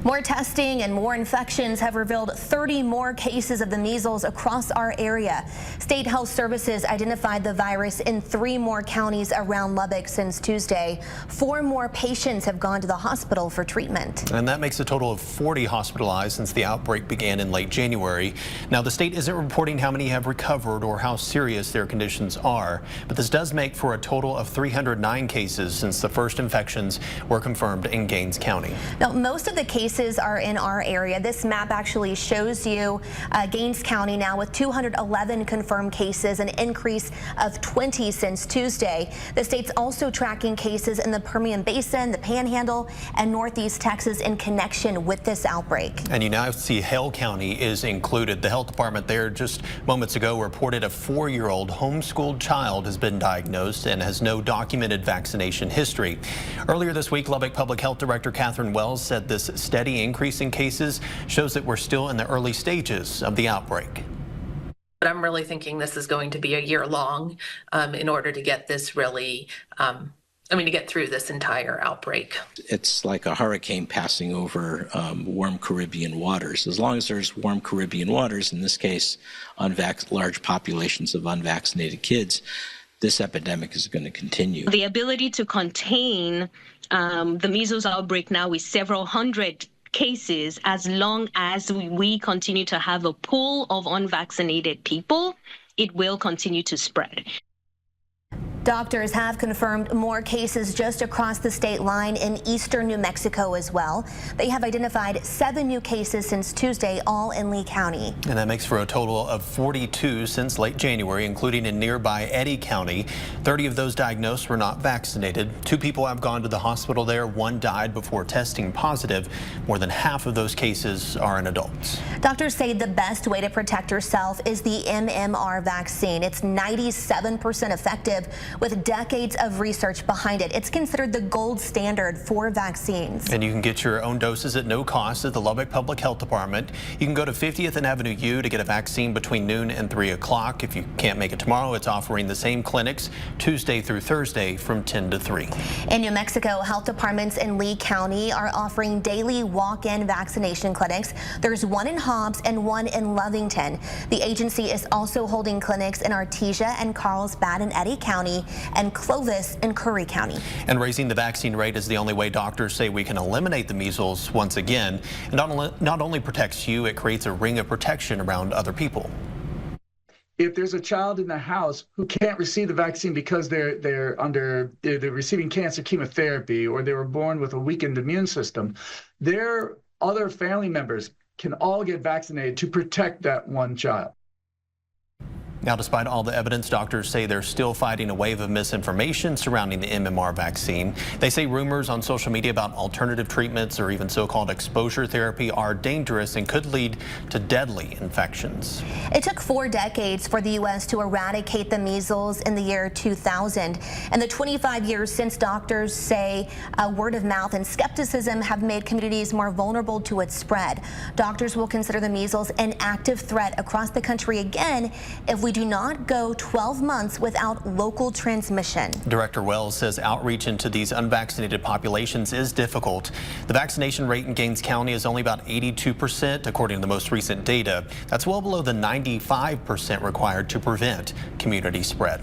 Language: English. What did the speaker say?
More testing and more infections have revealed 30 more cases of the measles across our area. State Health Services identified the virus in 3 more counties around Lubbock since Tuesday. 4 more patients have gone to the hospital for treatment. And that makes a total of 40 hospitalized since the outbreak began in late January. Now, the state isn't reporting how many have recovered or how serious their conditions are, but this does make for a total of 309 cases since the first infections were confirmed in Gaines County. Now, most of the cases are in our area. This map actually shows you Gaines County now with 211 confirmed cases, an increase of 20 since Tuesday. The state's also tracking cases in the Permian Basin, the Panhandle, and Northeast Texas in connection with this outbreak. And you now see Hale County is included. The health department there just moments ago reported a 4-year-old homeschooled child has been diagnosed and has no documented vaccination history. Earlier this week, Lubbock Public Health Director Catherine Wells said this steady increase in cases shows that we're still in the early stages of the outbreak. But I'm really thinking this is going to be a year long in order to get this really, to get through this entire outbreak. It's like a hurricane passing over warm Caribbean waters. As long as there's warm Caribbean waters, in this case, large populations of unvaccinated kids, this epidemic is going to continue. The ability to contain the measles outbreak now is several hundred cases. As long as we continue to have a pool of unvaccinated people, it will continue to spread. Doctors have confirmed more cases just across the state line in eastern New Mexico as well. They have identified 7 new cases since Tuesday, all in Lee County. And that makes for a total of 42 since late January, including in nearby Eddy County. 30 of those diagnosed were not vaccinated. 2 people have gone to the hospital there. 1 died before testing positive. More than half of those cases are in adults. Doctors say the best way to protect yourself is the MMR vaccine. It's 97% effective with decades of research behind it. It's considered the gold standard for vaccines. And you can get your own doses at no cost at the Lubbock Public Health Department. You can go to 50th and Avenue U to get a vaccine between noon and 3 o'clock. If you can't make it tomorrow, it's offering the same clinics Tuesday through Thursday from 10 to 3. In New Mexico, health departments in Lee County are offering daily walk-in vaccination clinics. There's 1 in Hobbs and 1 in Lovington. The agency is also holding clinics in Artesia and Carlsbad in Eddy County and Clovis in Curry County. And raising the vaccine rate is the only way doctors say we can eliminate the measles once again. And not only protects you, it creates a ring of protection around other people. If there's a child in the house who can't receive the vaccine because they're receiving cancer chemotherapy, or they were born with a weakened immune system, their other family members can all get vaccinated to protect that one child. Now, despite all the evidence, doctors say they're still fighting a wave of misinformation surrounding the MMR vaccine. They say rumors on social media about alternative treatments or even so-called exposure therapy are dangerous and could lead to deadly infections. It took 4 decades for the U.S. to eradicate the measles in the year 2000. And the 25 years since, doctors say word of mouth and skepticism have made communities more vulnerable to its spread. Doctors will consider the measles an active threat across the country again if we do not go 12 months without local transmission. Director Wells says outreach into these unvaccinated populations is difficult. The vaccination rate in Gaines County is only about 82%, according to the most recent data. That's well below the 95% required to prevent community spread.